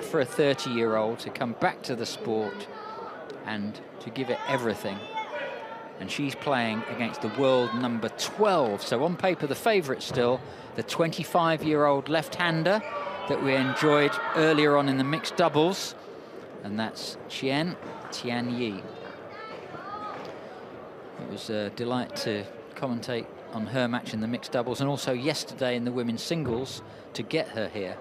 for a 30-year-old to come back to the sport and to give it everything. And she's playing against the world number 12. So on paper, the favourite still, the 25-year-old left-hander that we enjoyed earlier on in the mixed doubles. And that's QIANTIANYI. It was a delight to commentate on her match in the mixed doubles, and also yesterday in the women's singles to get her here.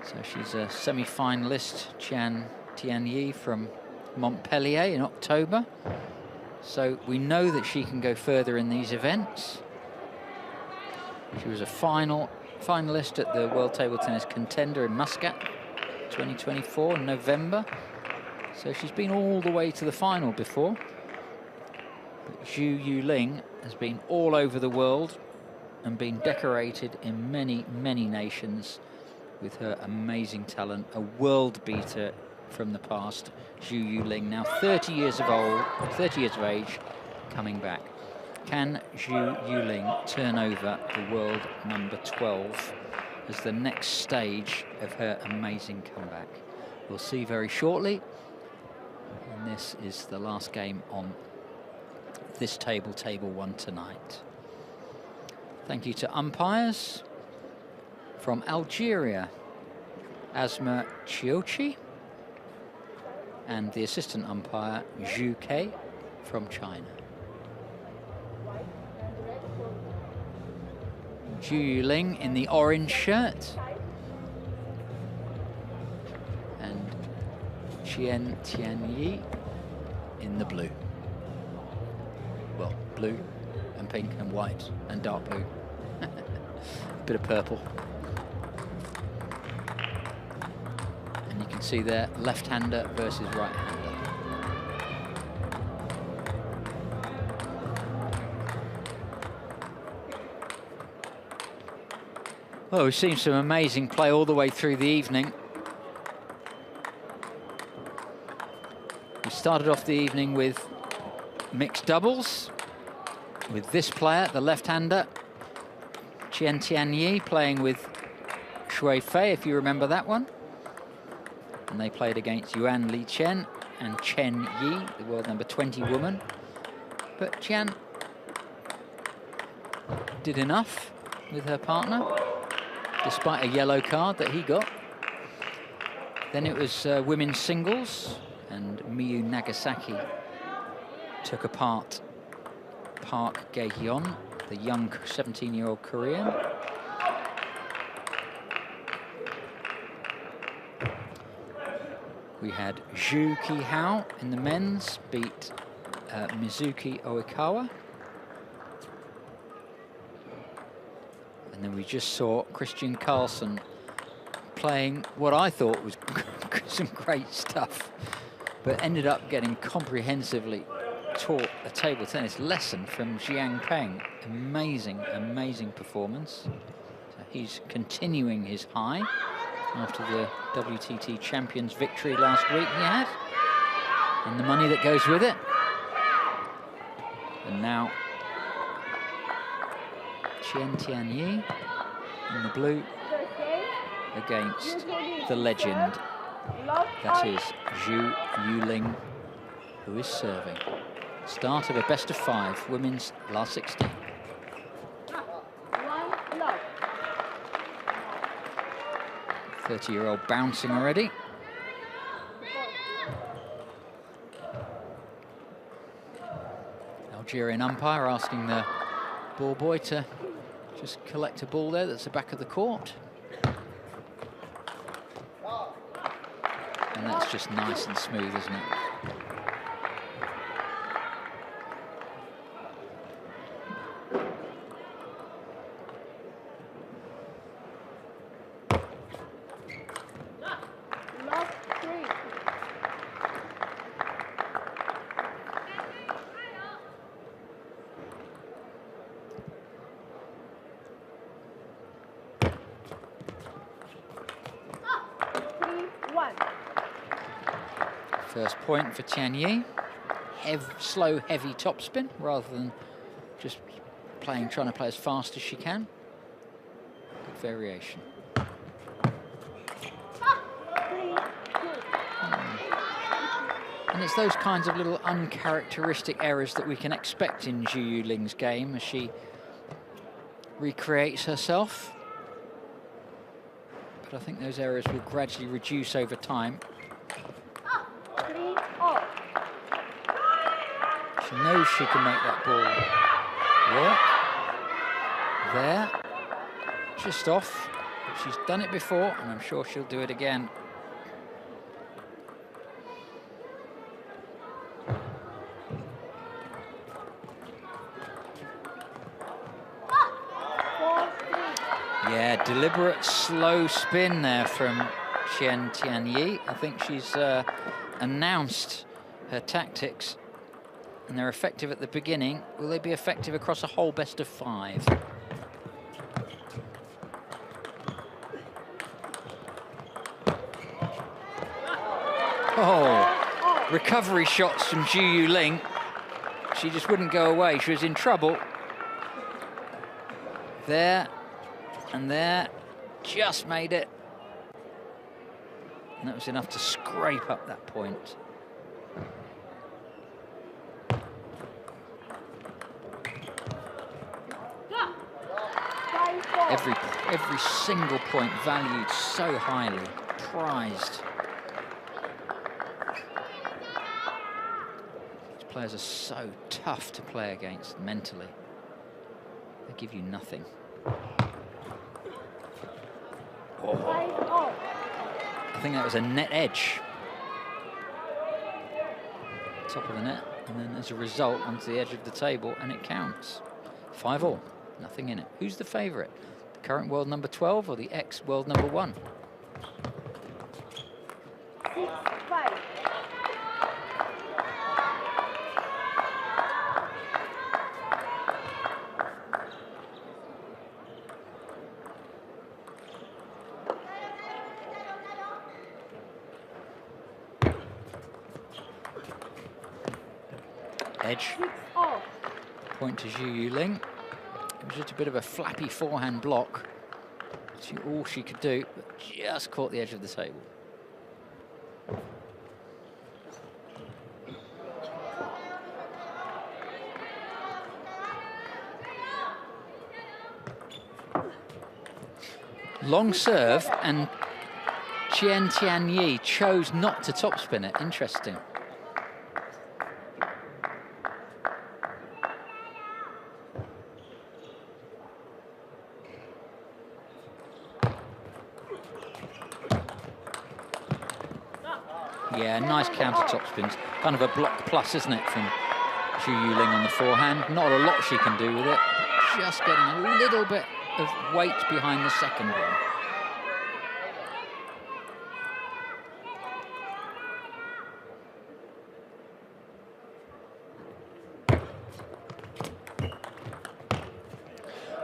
So she's a semi-finalist, QIANTIANYI from Montpellier in October. So we know that she can go further in these events. She was a finalist at the World Table Tennis Contender in Muscat 2024 in November. So she's been all the way to the final before. But Zhu Yuling has been all over the world and been decorated in many, many nations with her amazing talent. A world beater from the past, Zhu Yuling, now 30 years of age, coming back. Can Zhu Yuling turn over the world number 12 as the next stage of her amazing comeback? We'll see very shortly. And this is the last game on this table, table 1 tonight. Thank you to umpires from Algeria, Asma Chiochi, and the assistant umpire, Zhu Ke, from China. Zhu Yuling in the orange shirt, and QIANTIANYI in the blue. Well, blue and pink and white and dark blue. Bit of purple. And you can see there, left-hander versus right-hander. Well, we've seen some amazing play all the way through the evening. We started off the evening with mixed doubles with this player, the left-hander, QIANTIANYI, playing with Shui Fei, if you remember that one. And they played against Yuan Li Chen and Chen Yi, the world number 20 woman. But Qian did enough with her partner, despite a yellow card that he got. Then it was women's singles, and Miyu Nagasaki took apart Park Gae-hyun, the young 17-year-old Korean. We had Zhu Qihao in the men's, beat Mizuki Oikawa. And then we just saw Christian Carlsen playing what I thought was some great stuff, but ended up getting comprehensively taught a table tennis lesson from Jiang Peng. Amazing, amazing performance. So he's continuing his high after the WTT Champions victory last week he had, and the money that goes with it. And now QIANTIANYI in the blue against the legend, that is Zhu Yuling, who is serving. Start of a best of 5, women's last 16. 30-year-old bouncing already. Algerian umpire asking the ball boy to just collect a ball there that's the back of the court. And that's just nice and smooth, isn't it? First point for Tianyi. Slow, heavy topspin rather than just trying to play as fast as she can. Good variation. it's those kinds of little uncharacteristic errors that we can expect in Zhu Yuling's game as she recreates herself. But I think those errors will gradually reduce over time. She knows she can make that ball work. There, just off. She's done it before, and I'm sure she'll do it again. Yeah, deliberate slow spin there from QIANTIANYI. I think she's announced her tactics, and they're effective at the beginning. Will they be effective across a whole best of 5? Oh, recovery shots from Zhu Yuling. She just wouldn't go away. She was in trouble. There and there, just made it. And that was enough to scrape up that point. Every single point valued so highly, prized. These players are so tough to play against mentally. They give you nothing. Oh. I think that was a net edge. Top of the net, and then as a result onto the edge of the table, and it counts. 5-all, nothing in it. Who's the favourite? The current world number 12 or the ex-world number 1? Edge. Point to Zhu Yuling. It was just a bit of a flappy forehand block. All she could do, but just caught the edge of the table. Long serve, and QIANTIANYI chose not to topspin it. Interesting. Yeah, nice counter topspins. Kind of a block plus, isn't it, from Zhu Yuling on the forehand. Not a lot she can do with it. Just getting a little bit of weight behind the second one.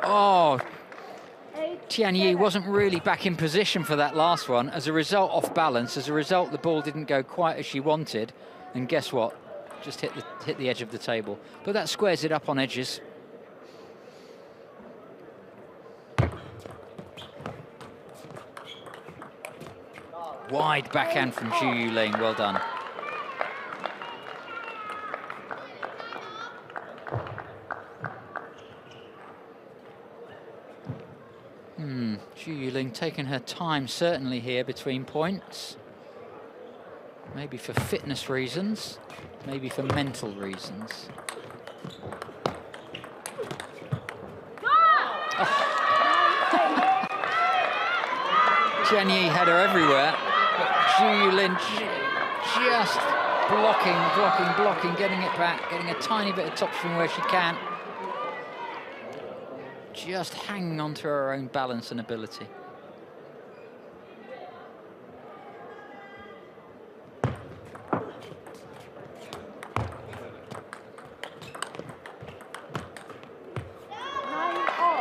Oh, Tianyi wasn't really back in position for that last one. As a result, off balance. As a result, the ball didn't go quite as she wanted. And guess what? Just hit the edge of the table. But that squares it up on edges. Wide backhand from Zhu Yuling. Well done. Zhu Yuling taking her time certainly here between points. Maybe for fitness reasons, maybe for mental reasons. Oh. Tianyi had her everywhere, but Zhu Yuling just blocking, getting it back, getting a tiny bit of topspin where she can. Just hanging on to her own balance and ability.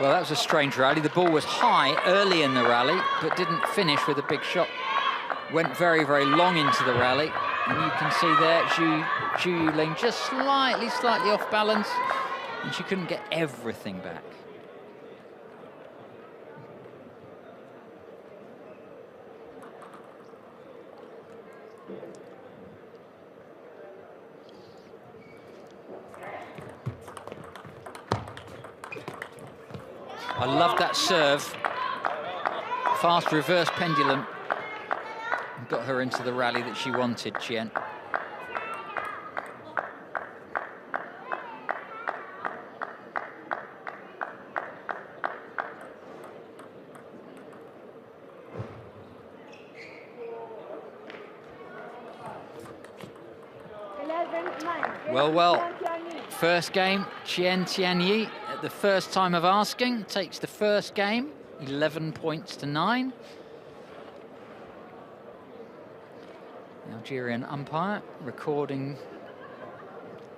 Well, that was a strange rally. The ball was high early in the rally, but didn't finish with a big shot. Went very, very long into the rally. And you can see there, Zhu Yuling just slightly off balance, and she couldn't get everything back. I love that serve. Fast reverse pendulum. Got her into the rally that she wanted, Qian. Well. First game, QIANTIANYI, at the first time of asking, takes the first game, 11 points to 9. The Algerian umpire recording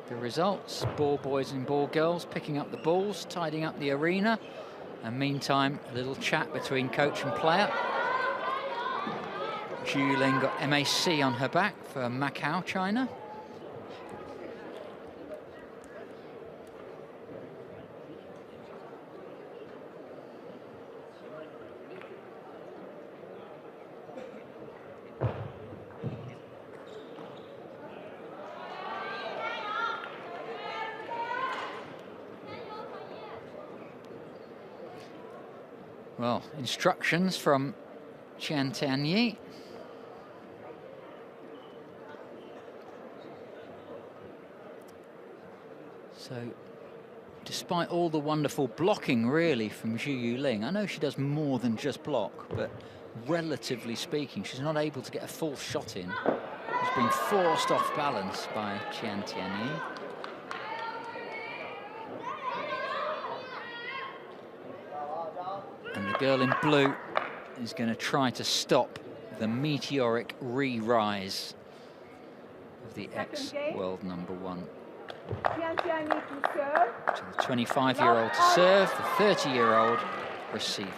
the results. Ball boys and ball girls picking up the balls, tidying up the arena. And meantime, a little chat between coach and player. Zhu Yuling got MAC on her back for Macau, China. Well, instructions from QIANTIANYI. So, despite all the wonderful blocking, really, from Zhu Yuling, I know she does more than just block, but relatively speaking, she's not able to get a full shot in. She's been forced off balance by QIANTIANYI. And the girl in blue is going to try to stop the meteoric re-rise of the ex-world #1. So the 25-year-old to serve, the 30-year-old receiving.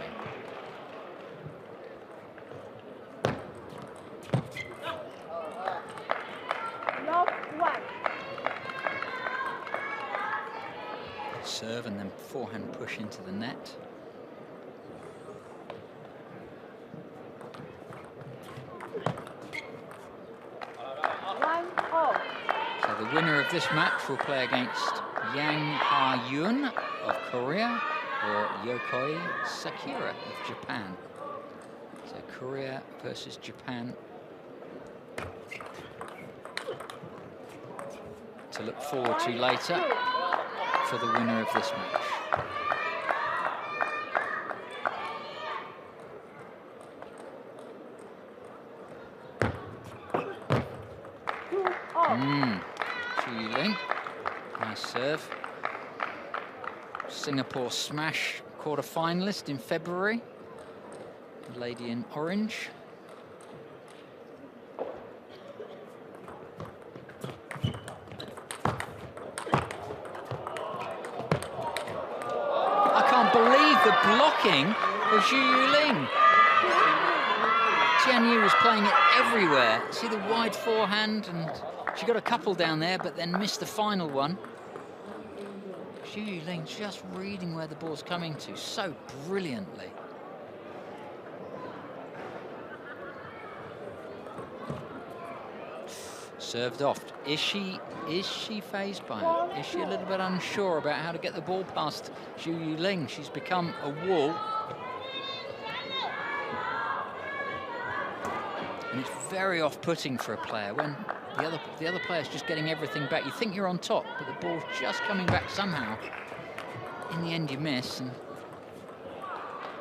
Serve and then forehand push into the net. So the winner of this match will play against Yang Ha-Yun of Korea or Yokoi Sakura of Japan. So Korea versus Japan. To look forward to later for the winner of this match. Zhu Yuling, nice serve. Singapore Smash quarter-finalist in February. The lady in orange. I can't believe the blocking of Zhu Yuling. Tianyi was playing it everywhere. See the wide forehand, and she got a couple down there, but then missed the final one. Zhu Yuling just reading where the ball's coming to so brilliantly. Served off. Is she phased by it? Is she a little bit unsure about how to get the ball past Zhu Yuling? She's become a wall. And it's very off-putting for a player when the other player's just getting everything back. You think you're on top, but the ball's just coming back somehow. In the end, you miss, and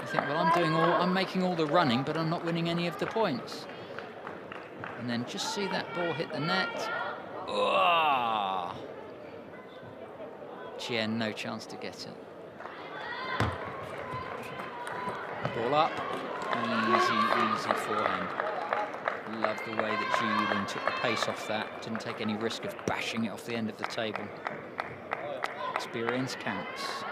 you think, well, I'm making all the running, but I'm not winning any of the points. And then just see that ball hit the net. Oh! Qian, no chance to get it. Ball up. Easy forehand. Love the way that Zhu Yuling took the pace off that. Didn't take any risk of bashing it off the end of the table. Experience counts.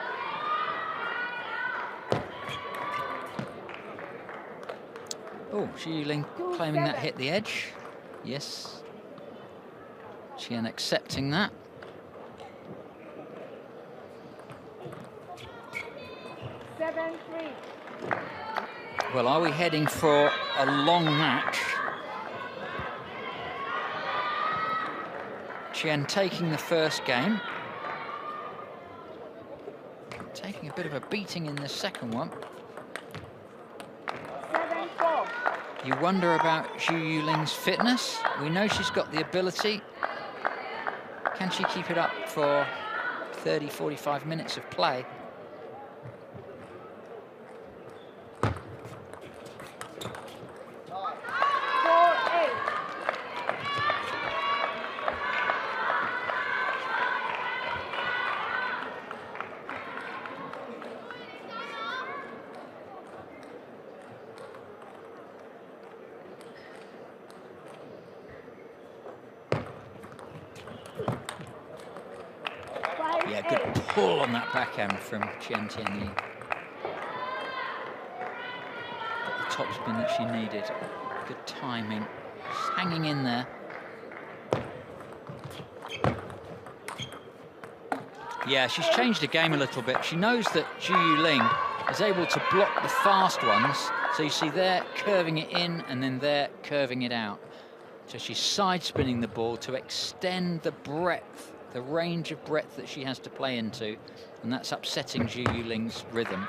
Oh, Zhu Yuling claiming that hit the edge. Yes. Qian accepting that. Well, are we heading for a long match? Qian taking the first game. taking a bit of a beating in the second one. 7-4. You wonder about Zhu Yuling's fitness. We know she's got the ability. Can she keep it up for 30, 45 minutes of play? Yeah, good pull on that backhand from QIANTIANYI. Got the topspin that she needed. Good timing. Just hanging in there. Yeah, she's changed the game a little bit. She knows that Zhu Yuling is able to block the fast ones. So you see there curving it in and then there curving it out. So she's side spinning the ball to extend the breadth, the range of breadth that she has to play into, and that's upsetting Zhu Yuling's rhythm.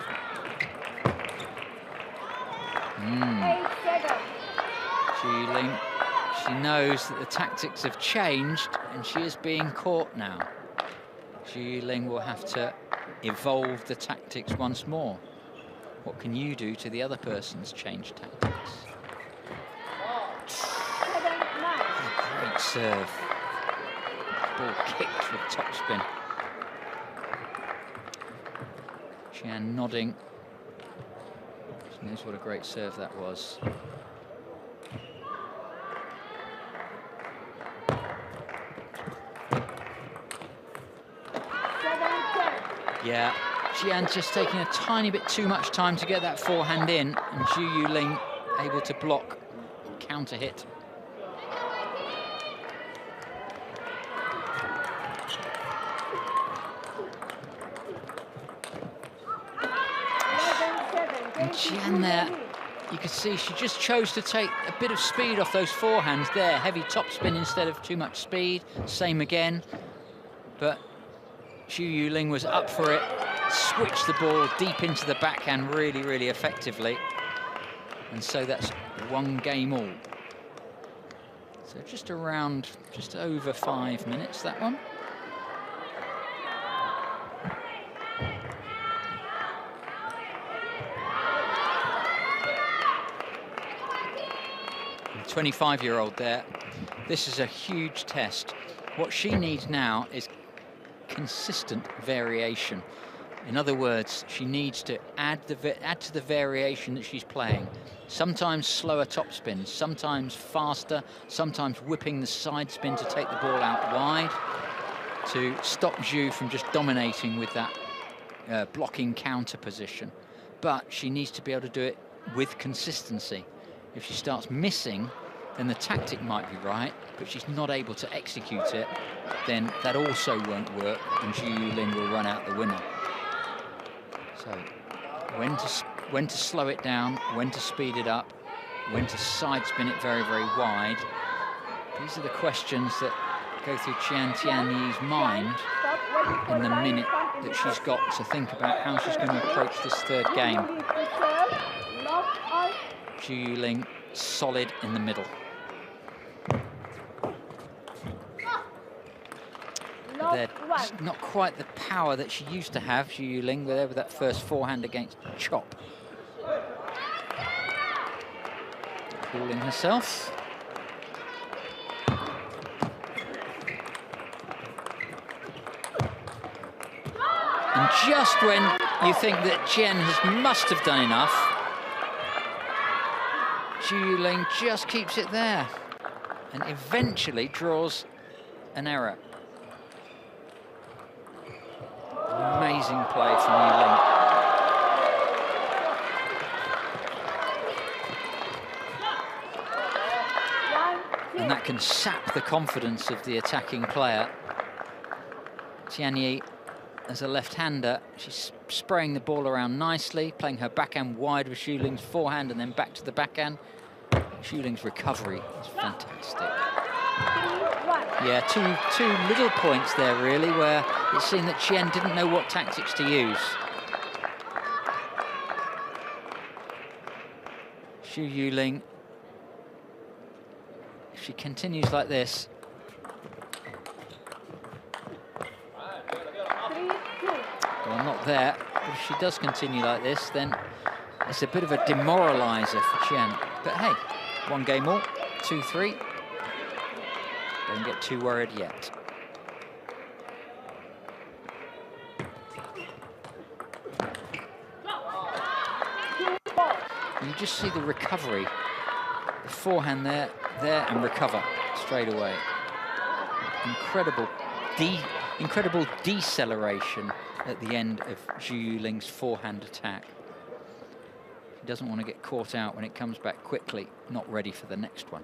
Zhu Yuling, she knows that the tactics have changed and she is being caught now. Zhu Yuling will have to evolve the tactics once more. What can you do to the other person's changed tactics? Great serve. Ball kicked with topspin. Qian nodding. She knows what a great serve that was. Yeah, Qian just taking a tiny bit too much time to get that forehand in, and Zhu Yuling able to block, counter hit. And Qian there, you could see she just chose to take a bit of speed off those forehands there. Heavy topspin instead of too much speed. Same again. But Zhu Yuling was up for it. Switched the ball deep into the backhand really, really effectively. And so that's one game all. So just over 5 minutes, that one. The 25-year-old there, this is a huge test. What she needs now is consistent variation. In other words, she needs to add to the variation that she's playing. Sometimes slower topspins, sometimes faster, sometimes whipping the side spin to take the ball out wide to stop Zhu from just dominating with that blocking counter position. But she needs to be able to do it with consistency. If she starts missing, then the tactic might be right, but she's not able to execute it, then that also won't work, and Zhu Yuling will run out the winner. So, when to slow it down, when to speed it up, when to side spin it very, very wide. These are the questions that go through Qiantianyi's mind in the minute that she's got to think about how she's going to approach this third game. Zhu Yuling solid in the middle. They're not quite the power that she used to have, Zhu Yuling, with that first forehand against chop. Cooling herself. And just when you think that Qian must have done enough, Zhu Yuling just keeps it there and eventually draws an error. Amazing play from Yuling. And that can sap the confidence of the attacking player. Tianyi, as a left-hander, she's spraying the ball around nicely, playing her backhand wide with Zhu Yuling's forehand and then back to the backhand. Zhu Yuling's recovery is fantastic. Yeah, two little points there, really, where it seemed that Qian didn't know what tactics to use. Zhu Yuling, if she continues like this, well, not there. If she does continue like this, then it's a bit of a demoraliser for Qian. But hey, 1 game all, 2-3. Don't get too worried yet. You just see the recovery. The forehand there, and recover straight away. Incredible deceleration at the end of Zhu Yuling's forehand attack. He doesn't want to get caught out when it comes back quickly, not ready for the next one.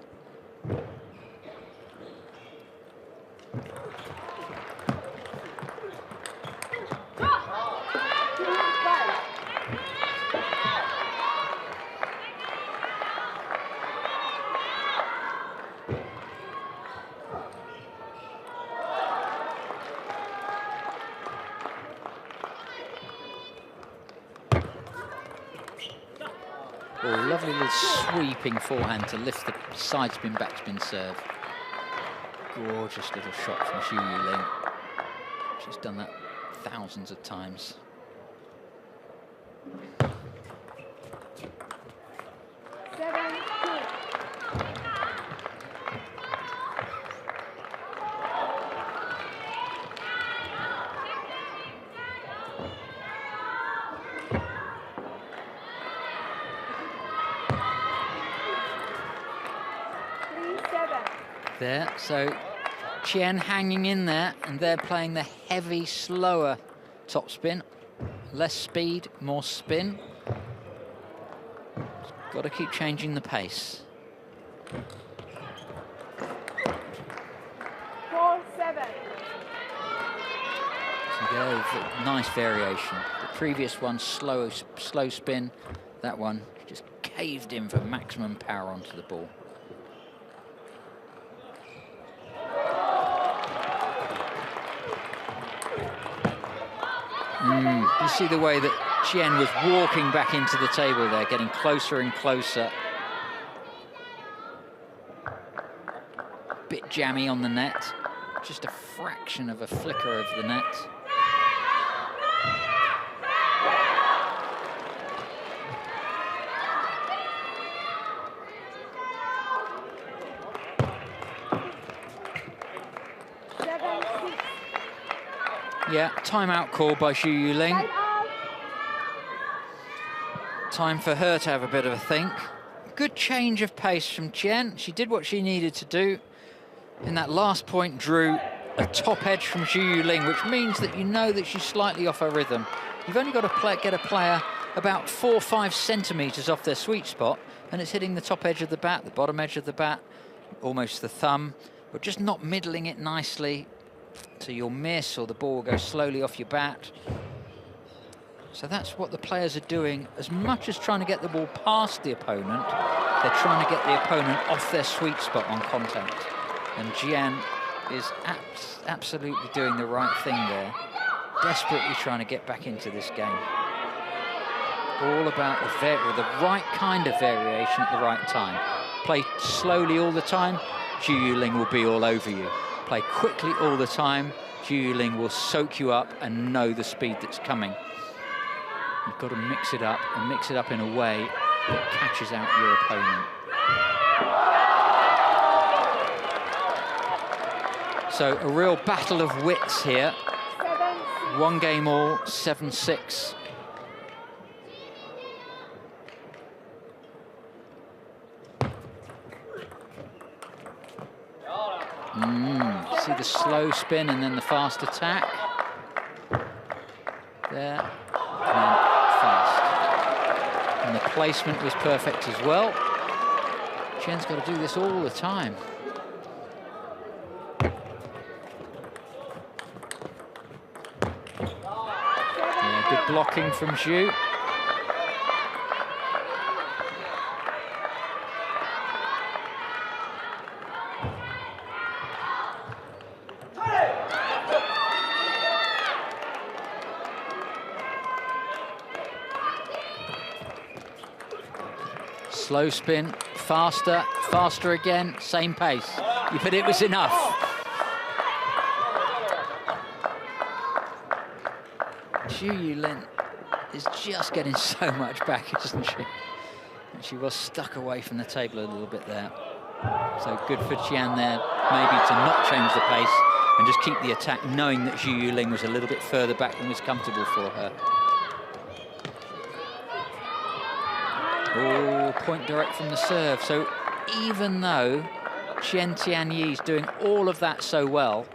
Oh, lovely little sweeping forehand to lift the side spin, backspin serve. Gorgeous little shot from Zhu Yuling. She's done that thousands of times. There, so Qian hanging in there, and they're playing the heavy, slower topspin. Less speed, more spin. Got to keep changing the pace. 4-7. So there, nice variation. The previous one, slow spin. That one just caved in for maximum power onto the ball. You see the way that Qian was walking back into the table there, getting closer and closer. Bit jammy on the net, just a fraction of a flicker of the net. Yeah, timeout call by Zhu Yuling. Time for her to have a bit of a think. Good change of pace from Qian. She did what she needed to do. In that last point, drew a top edge from Zhu Yuling, which means that you know that she's slightly off her rhythm. You've only got to get a player about 4 or 5 centimetres off their sweet spot, and it's hitting the top edge of the bat, the bottom edge of the bat, almost the thumb, but just not middling it nicely. So you'll miss, or the ball will go slowly off your bat. So that's what the players are doing. As much as trying to get the ball past the opponent, they're trying to get the opponent off their sweet spot on contact. And Qian is absolutely doing the right thing there, desperately trying to get back into this game. All about the right kind of variation at the right time. Play slowly all the time, Zhu Yuling will be all over you. Play quickly all the time, Zhu Yuling will soak you up and know the speed that's coming. You've got to mix it up, and mix it up in a way that catches out your opponent. So a real battle of wits here. 1 game all, 7-6. See the slow spin and then the fast attack. There, and then fast. And the placement was perfect as well. Qian's got to do this all the time. Yeah, good blocking from Zhu. Slow spin, faster, faster again, same pace. But it was enough. Zhu Yuling is just getting so much back, isn't she? And she was stuck away from the table a little bit there. So good for Qian there, maybe to not change the pace and just keep the attack, knowing that Zhu Yuling was a little bit further back than was comfortable for her. Oh, point direct from the serve. So even though QIANTIANYI is doing all of that so well,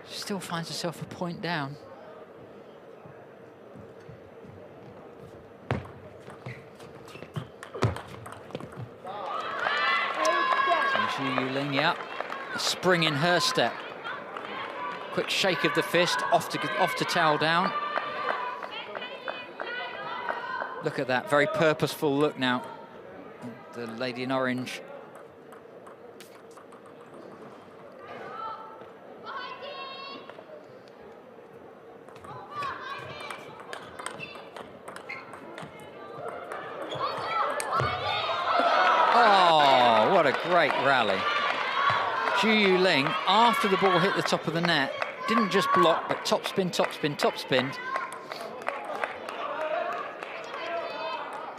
she still finds herself a point down. So Zhu Yuling, yeah, a spring in her step. Quick shake of the fist, off to towel down. Look at that, very purposeful look now. The lady in orange. Oh, what a great rally. Zhu Yuling, after the ball hit the top of the net, didn't just block, but top spin, top spin, top spin.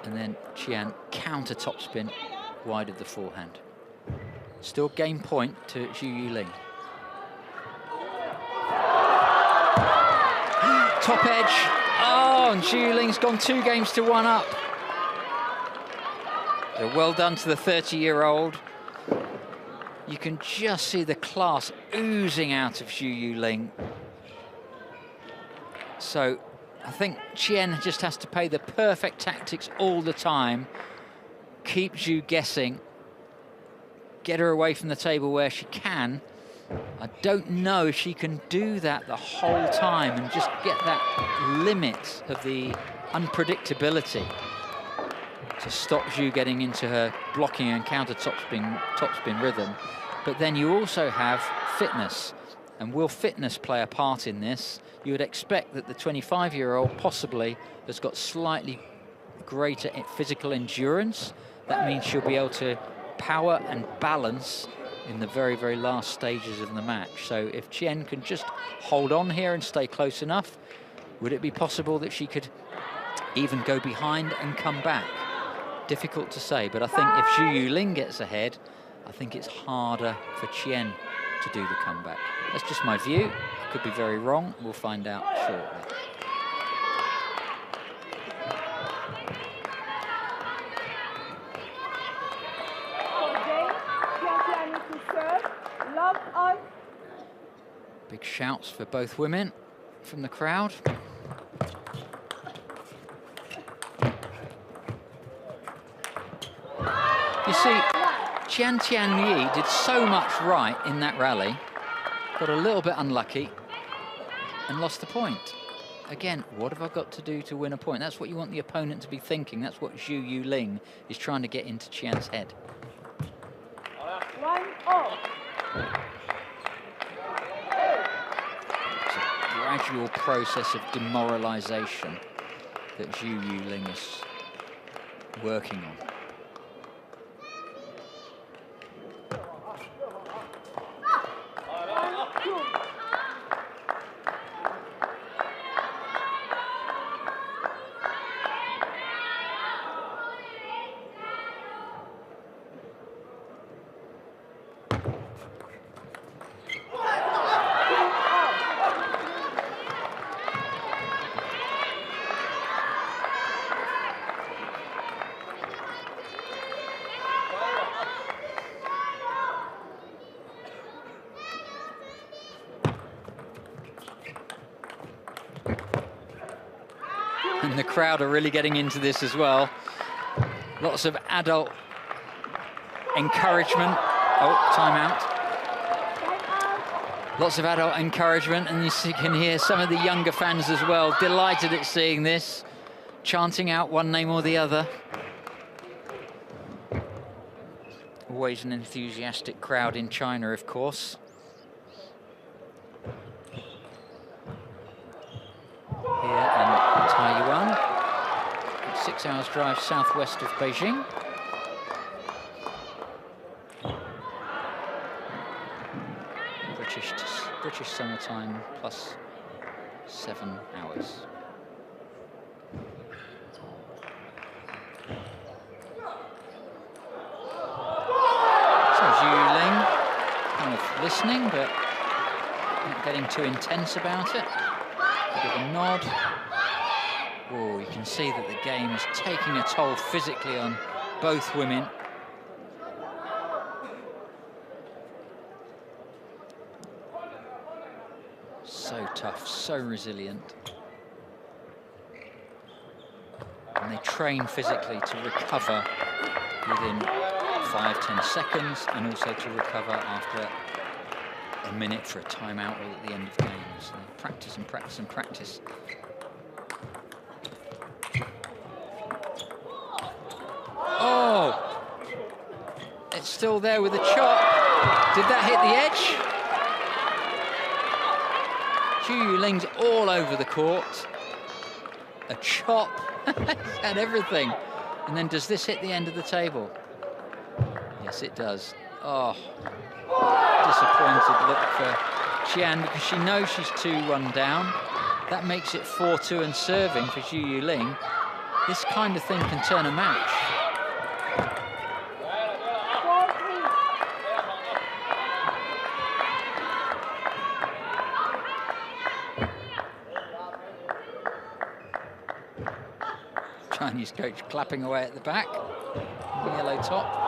And then Qian counter topspin wide of the forehand. Still game point to Zhu Yuling. Top edge. Oh, and Zhu Yuling's gone 2 games to 1 up. So well done to the 30-year-old. You can just see the class oozing out of Zhu Yuling. So I think Qian just has to play the perfect tactics all the time, keep Zhu guessing, get her away from the table where she can. I don't know if she can do that the whole time and just get that limit of the unpredictability to stop Zhu getting into her blocking and counter topspin rhythm. But then you also have fitness. And will fitness play a part in this? You would expect that the 25-year-old possibly has got slightly greater physical endurance. That means she'll be able to power and balance in the very, very last stages of the match. So if Qian can just hold on here and stay close enough, would it be possible that she could even go behind and come back? Difficult to say, but I think if Zhu Yuling gets ahead, I think it's harder for Qian to do the comeback. That's just my view. I could be very wrong. We'll find out shortly. Big shouts for both women from the crowd. You see, QIANTIANYI did so much right in that rally, got a little bit unlucky and lost the point. Again, what have I got to do to win a point? That's what you want the opponent to be thinking. That's what Zhu Yuling is trying to get into Qian's head. 1-0. It's a gradual process of demoralization that Zhu Yuling is working on. And the crowd are really getting into this as well. Lots of adult encouragement. Oh, timeout. Lots of adult encouragement, and you can hear some of the younger fans as well, delighted at seeing this, chanting out one name or the other. Always an enthusiastic crowd in China, of course. Here in Taiyuan, 6 hours drive southwest of Beijing. British summertime plus 7 hours. So Yuling kind of listening, but not getting too intense about it. Bit of a nod. Oh, you can see that the game is taking a toll physically on both women. So tough, so resilient. And they train physically to recover within 5-10 seconds, and also to recover after a minute for a timeout or at the end of games. So they practice and practice and practice. Oh! It's still there with a chop. Did that hit the edge? Zhu Yuling's all over the court. A chop. He's had everything. And then does this hit the end of the table? Yes, it does. Oh, disappointed look for Qian, because she knows she's 2-1 down. That makes it 4-2 and serving for Zhu Yuling. This kind of thing can turn a match. Chinese coach clapping away at the back, the yellow top.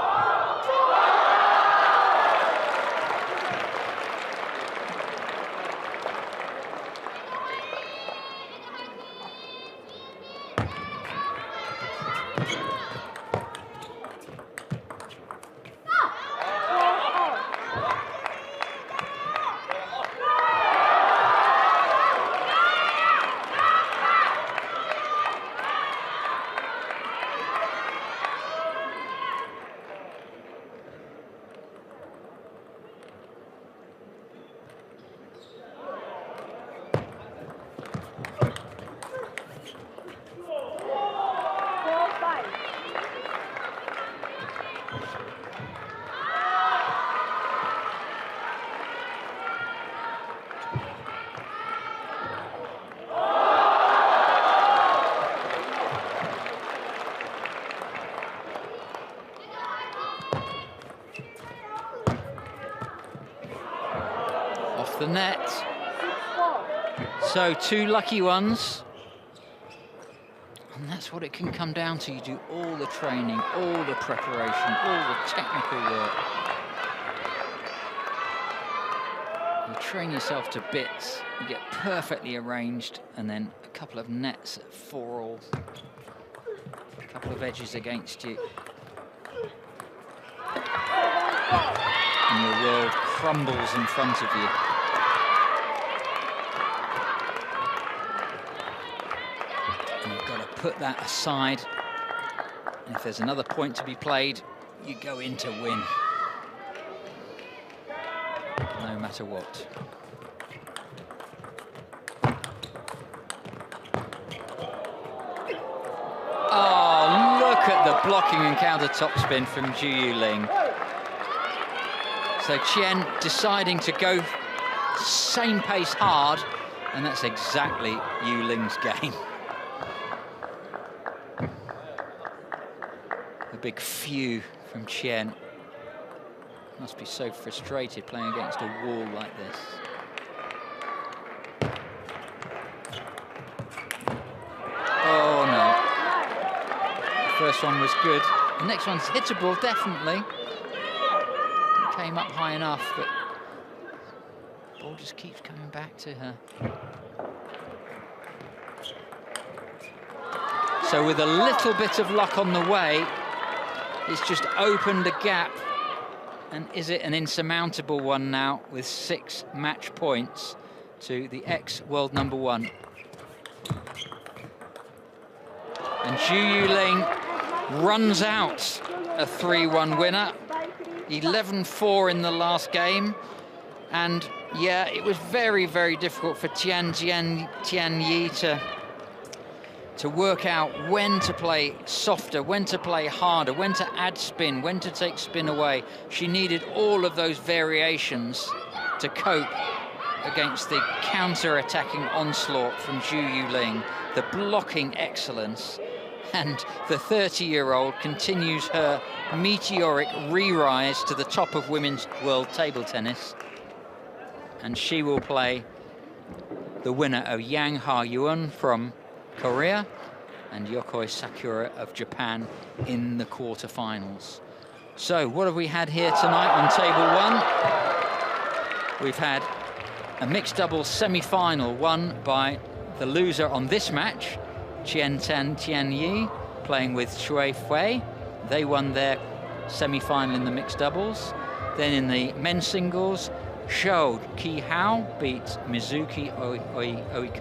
The net. So 2 lucky ones. And that's what it can come down to. You do all the training, all the preparation, all the technical work. You train yourself to bits, you get perfectly arranged, and then a couple of nets at 4-all. A couple of edges against you. And your world crumbles in front of you. Put that aside, and if there's another point to be played, you go in to win, no matter what. Oh, look at the blocking and counter topspin from Zhu Yuling. So Qian deciding to go same pace hard, and that's exactly Yuling's game. Big phew from Qian. Must be so frustrated playing against a wall like this. Oh no. The first one was good. The next one's hittable, definitely. It came up high enough, but the ball just keeps coming back to her. So with a little bit of luck on the way, it's just opened a gap. And is it an insurmountable one now with 6 match points to the ex-world #1? And Zhu Yuling runs out a 3-1 winner. 11-4 in the last game. And yeah, it was very, very difficult for Tianyi to work out when to play softer, when to play harder, when to add spin, when to take spin away. She needed all of those variations to cope against the counter-attacking onslaught from Zhu Yuling, the blocking excellence. And the 30-year-old continues her meteoric re-rise to the top of women's world table tennis. And she will play the winner of Yang Ha-Yuan from Korea and Yokoi Sakura of Japan in the quarterfinals. So what have we had here tonight on table one? We've had a mixed doubles semi-final won by the loser on this match, QIANTIANYI-ZHU, playing with Shui Fei. They won their semi-final in the mixed doubles. Then in the men's singles, Zhou Qihao beat Mizuki Oika.